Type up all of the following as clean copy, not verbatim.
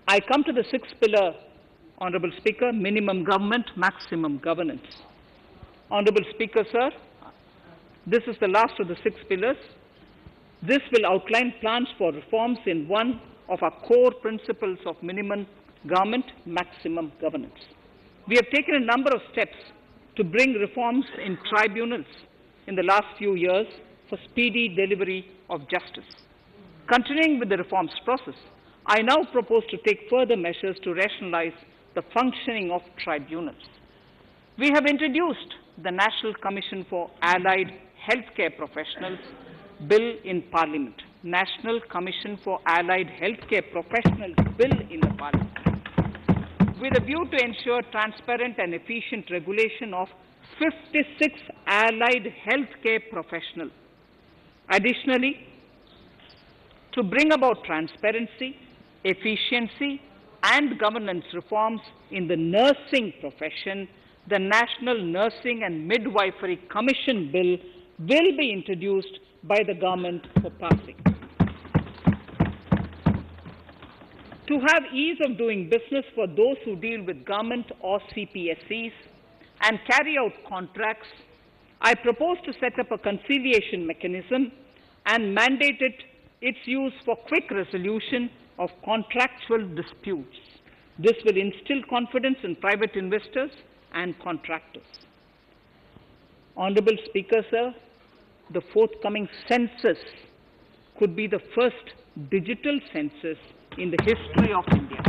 I come to the sixth pillar, Honourable Speaker, minimum government, maximum governance. Honourable Speaker, sir, this is the last of the six pillars. This will outline plans for reforms in one of our core principles of minimum government, maximum governance. We have taken a number of steps to bring reforms in tribunals in the last few years for speedy delivery of justice. Continuing with the reforms process, I now propose to take further measures to rationalize the functioning of tribunals. We have introduced the National Commission for Allied Healthcare Professionals Bill in Parliament. National Commission for Allied Healthcare Professionals Bill in the Parliament, with a view to ensure transparent and efficient regulation of 56 allied healthcare professionals. Additionally, to bring about transparency, efficiency, and governance reforms in the nursing profession, the National Nursing and Midwifery Commission Bill will be introduced by the government for passing. To have ease of doing business for those who deal with government or CPSEs and carry out contracts, I propose to set up a conciliation mechanism and mandate its use for quick resolution of contractual disputes. This will instill confidence in private investors and contractors. Honourable Speaker, sir, the forthcoming census could be the first digital census in the history of India.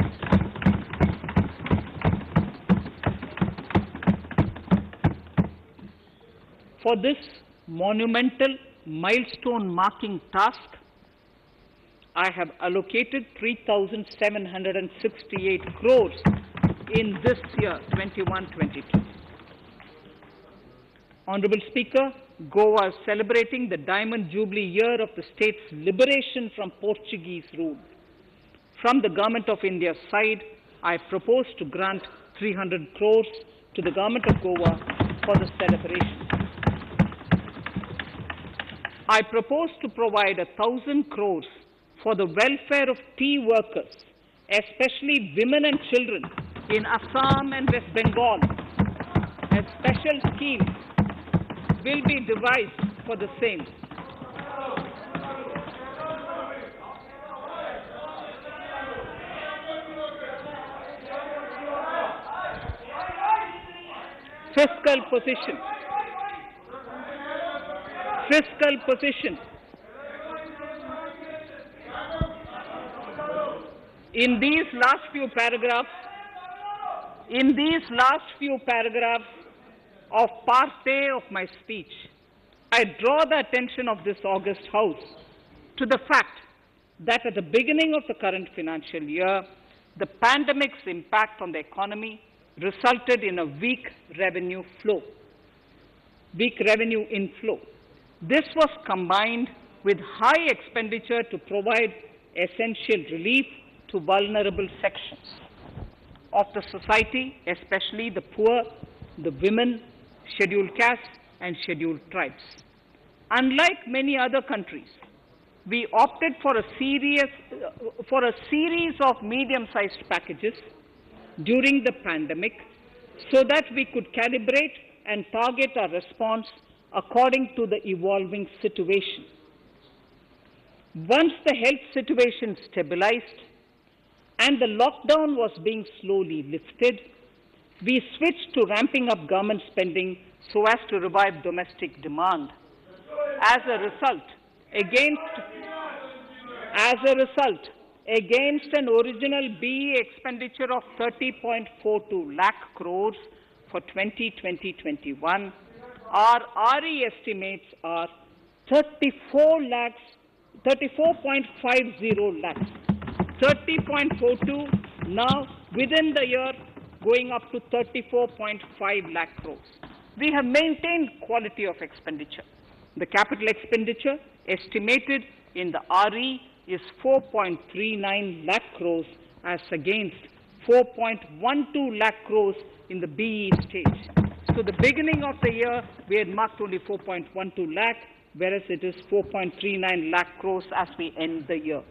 For this monumental milestone-marking task, I have allocated 3,768 crores in this year, 21-22. Honourable Speaker, Goa is celebrating the Diamond Jubilee year of the state's liberation from Portuguese rule. From the Government of India's side, I propose to grant 300 crores to the Government of Goa for the celebration. I propose to provide 1,000 crores for the welfare of tea workers, especially women and children in Assam and West Bengal. A special scheme will be devised for the same. Fiscal position. Fiscal position. In these last few paragraphs of part A of my speech, I draw the attention of this august House to the fact that at the beginning of the current financial year, the pandemic's impact on the economy resulted in a weak revenue inflow. This was combined with high expenditure to provide essential relief to vulnerable sections of the society, especially the poor, the women, scheduled castes, and scheduled tribes. Unlike many other countries, we opted for a series of medium-sized packages during the pandemic so that we could calibrate and target our response according to the evolving situation. Once the health situation stabilized and the lockdown was being slowly lifted, we switched to ramping up government spending so as to revive domestic demand. As a result, against an original BE expenditure of 30.42 lakh crores for 2020-21, our RE estimates are 34.50 lakhs. 30.42 now within the year going up to 34.5 lakh crores. We have maintained quality of expenditure. The capital expenditure estimated in the RE is 4.39 lakh crores as against 4.12 lakh crores in the BE stage. So the beginning of the year we had marked only 4.12 lakh, whereas it is 4.39 lakh crores as we end the year.